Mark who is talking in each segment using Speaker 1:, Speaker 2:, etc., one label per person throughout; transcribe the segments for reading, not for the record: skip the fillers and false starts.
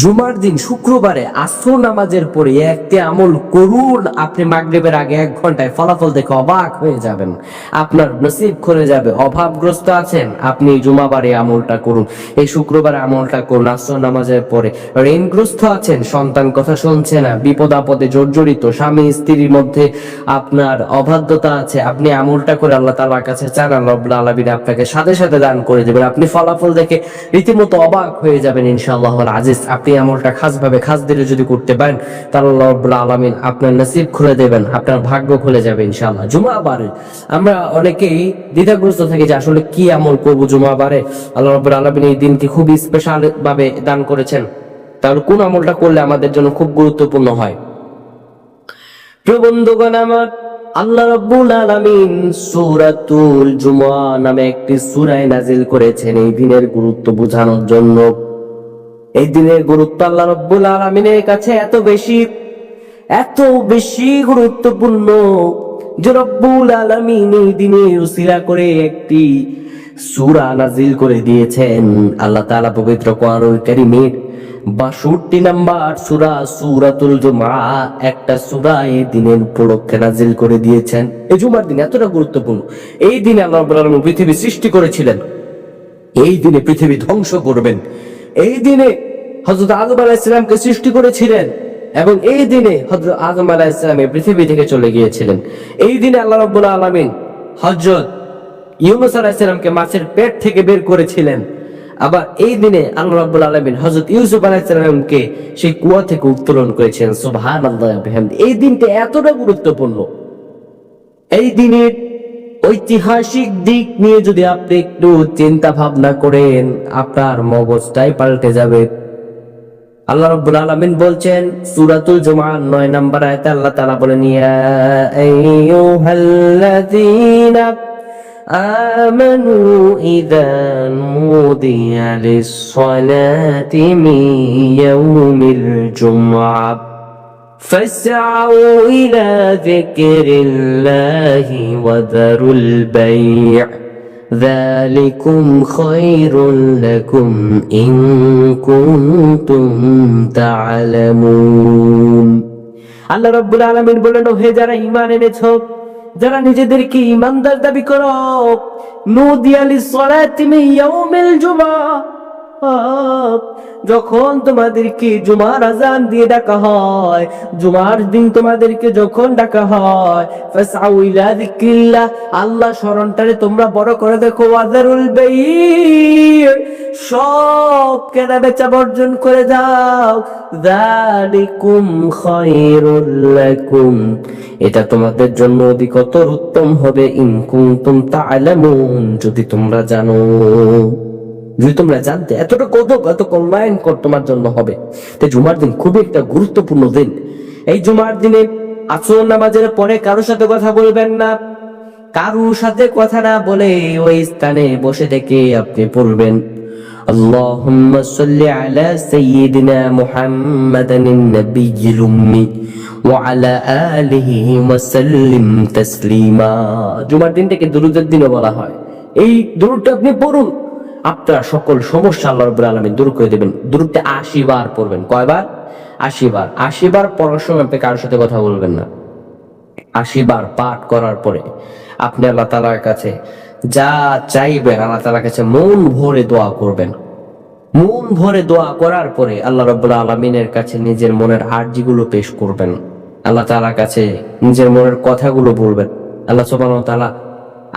Speaker 1: জুমার দিন শুক্রবারে আসর নামাজের পরে একটি আমল করুন, আপনি মাগরিবের আগে 1 ঘন্টায় ফলাফল দেখে অবাক হয়ে যাবেন। আপনার নসিব খুলে যাবে। অভাবগ্রস্ত আছেন, আপনি জুমাবারে আমলটা করুন, এই শুক্রবারে আমলটা করুন আসর নামাজের পরে। ঋণগ্রস্ত আছেন, সন্তান কথা শুনছে না, বিপদ আপদে জর্জরিত, স্বামী স্ত্রীর মধ্যে আপনার অবাধ্যতা আছে, আপনি আমলটা করে আল্লাহ তাআলার কাছে চান, আল্লাহ রাব্বুল আলামিন আপনাকে সাথে সাথে দান করে দেবেন। আপনি ফলাফল দেখে রীতিমতো অবাক হয়ে যাবেন ইনশাআল্লাহুল আজিজ। আপনি আমলটা খাস দিলে যদি করতে পারেন তাহলে আল্লাহ রাব্বুল আলামিন আপনার নসিব খুলে দেবেন, আপনার ভাগ্য খুলে যাবে ইনশাআল্লাহ। জুমাবারে আমরা অনেকেই দ্বিধাগ্রস্ত থাকি যে আসলে কি আমল করব জুমাবারে। আল্লাহ রাব্বুল আলামিন এই দিনটি খুব স্পেশাল ভাবে দান করেছেন, তাহলে কোন আমলটা করলে আমাদের জন্য খুব গুরুত্বপূর্ণ হয়? প্রিয় বন্ধুগণ আমার, আল্লাহ রাব্বুল আলামিন সূরাতুল জুমআ নামে একটি সূরা নাযিল করেছেন এই দিনের গুরুত্ব বোঝানোর জন্য। এই দিনের গুরুত্ব আল্লাহ রাব্বুল আলামিনের কাছে এত বেশি গুরুত্বপূর্ণ যে রব্বুল আলামিন এই দিনের উসিলা করে একটি সূরা নাযিল করে দিয়েছেন। আল্লাহ তাআলা পবিত্র কোরআনুল কারীমের ৬২ নাম্বার সূরা সূরাতুল জুমআ একটা সূরা এই দিনের উপলক্ষে নাযিল করে দিয়েছেন। এই জুমার দিন এতটা গুরুত্বপূর্ণ। এই দিনে আল্লাহ রাব্বুল আলামিন পৃথিবী সৃষ্টি করেছিলেন, এই দিনে পৃথিবী ধ্বংস করবেন, এই দিনে হযরত আদম আলাইহিস সালামকে সৃষ্টি করেছিলেন এবং এই দিনে হযরত আদম আলাইহিস সালাম এই পৃথিবী থেকে চলে গিয়েছিলেন। এই দিনে আল্লাহ রাব্বুল আলামিন হযরত ইউনূস আলাইহিস সালামকে মাছের পেট থেকে বের করেছিলেন। আবার এই দিনে আল্লাহ রাব্বুল আলামিন হযরত ইউসুফ আলাইহিস সালামকে সেই কুয়া থেকে উত্তোলন করেছেন। সুবহানাল্লাহ ওয়া বিহামদিহি। এই দিনটা এতটা গুরুত্বপূর্ণ। এই দিনের ঐতিহাসিক দিক নিয়ে যদি আপনি একটু চিন্তা ভাবনা করেন, আপনার মগজটাই পাল্টে যাবে। আল্লাহ রাব্বুল আলামিন বলছেন সূরাতুল জুমআ ৯ নম্বর আয়াতে আল্লাহ তাআলা বলেন, ইয়া আইয়ুহাল্লাযীনা আমানু ইযা নুদিয়া লিস-সালাতি মিন ইয়াউমিল জুমআ فاسعوا إلى ذكر الله وذروا البيع ذلكم خير لكم إن كنتم تعلمون। আল্লাহ রাব্বুল আলামিন বলেন, হে যারা ঈমান এনেছো, যারা নিজেদেরকে ঈমানদার দাবি করো, নুদিয়া লিস-সালাতি মিন ইয়াউমিল জুমআ, যখন তোমাদেরকে জুমার আযান দিয়ে ডাকা হয়, জুমার দিন তোমাদেরকে যখন ডাকা হয়, ফাসআউ ইলা যিকরিল্লাহ, আল্লাহ স্মরণটারে তোমরা বড় করে দেখো, ওয়াযারুল বাই, সব কেনা বেচা বর্জন করে দাও, যালিকুম খায়রুল লাকুম, এটা তোমাদের জন্য অধিকতর উত্তম হবে, ইন কুনতুম তা'লামুন, যদি তোমরা জানো। যদি তোমরা জানতে, এতটা কত কল্যাণকর তোমার জন্য হবে। তাই জুমার দিন খুবই একটা গুরুত্বপূর্ণ দিন। এই জুমার দিনে আসর নামাজের পরে কারোর সাথে কথা বলবেন না, কারোর সাথে কথা না বলে ওই স্থানে বসে থেকে আপনি পড়বেন, আল্লাহুম্মা সাল্লি আলা সাইয়্যিদিনা মুহাম্মাদানিন নাবিয়্যিল উম্মি ওয়া আলা আলিহি ওয়া সাল্লিম তাসলিমা। জুমার দিনটাকে দুরূদের দিনও বলা হয়। এই দুরূদটা আপনি পড়ুন, আপনার সকল সমস্যা আল্লাহ রাব্বুল আলামিন দূর করে দেবেন। দুরূদটা ৮০ বার পড়বেন। কয়বার? ৮০ বার। ৮০ বার পড়ার সময় আপনি কারোর সাথে কথা বলবেন না। ৮০ বার পাঠ করার পরে আপনি আল্লাহ তাআলার কাছে যা চাইবেন, আল্লাহ তাআলার কাছে মন ভরে দোয়া করবেন। মন ভরে দোয়া করার পরে আল্লাহ রাব্বুল আলামিনের কাছে নিজের মনের আরজিগুলো পেশ করবেন। আল্লাহ তাআলার কাছে নিজের মনের কথাগুলো বলবেন। আল্লাহ সুবহানাহু ওয়া তাআলা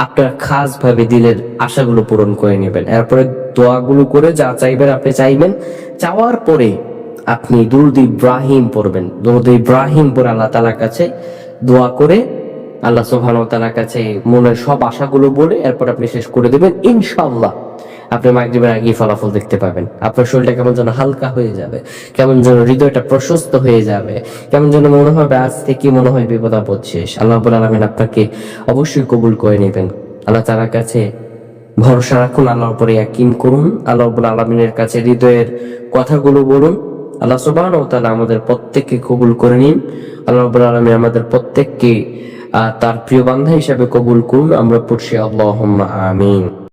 Speaker 1: আপনার খাস ভাবে দিলের আশাগুলো পূরণ করে নেবেন। এরপরে দোয়াগুলো করে যা চাইবেন আপনি চাইবেন। চাওয়ার পরে আপনি দুরূদ ইব্রাহিম পড়বেন। দুরূদ ইব্রাহিম পড়ে আল্লাহ তাআলার কাছে দোয়া করে আল্লাহ সুবহানাহু ওয়া তাআলার কাছে মনের সব আশাগুলো বলে এরপর আপনি শেষ করে দেবেন। ইনশাআল্লাহ আপনি মাগরিবের আগেই ফলাফল দেখতে পাবেন। আপনার শরীরটা কেমন যেন হালকা হয়ে যাবে, কেমন যেন হৃদয়টা প্রশস্ত হয়ে যাবে, কেমন যেন মনে হবে আজ থেকে মনে হয় বিপদ আপদ শেষ। আল্লাহ রাব্বুল আলামিন আপনাকে অবশ্যই কবুল করে নেবেন। আল্লাহ তাআলার কাছে ভরসা রাখুন, আল্লাহর উপরে ইয়াকিন করুন, আল্লাহ রাব্বুল আলামিনের কাছে হৃদয়ের কথাগুলো বলুন। আল্লাহ সুবহানাহু ওয়া তাআলা আমাদের প্রত্যেককে কবুল করে নিন। আল্লাহ রাব্বুল আলামিন আমাদের প্রত্যেককে তার প্রিয় বান্দা হিসেবে কবুল করুন। আমরা পড়ছি আল্লাহুম্মা আমিন।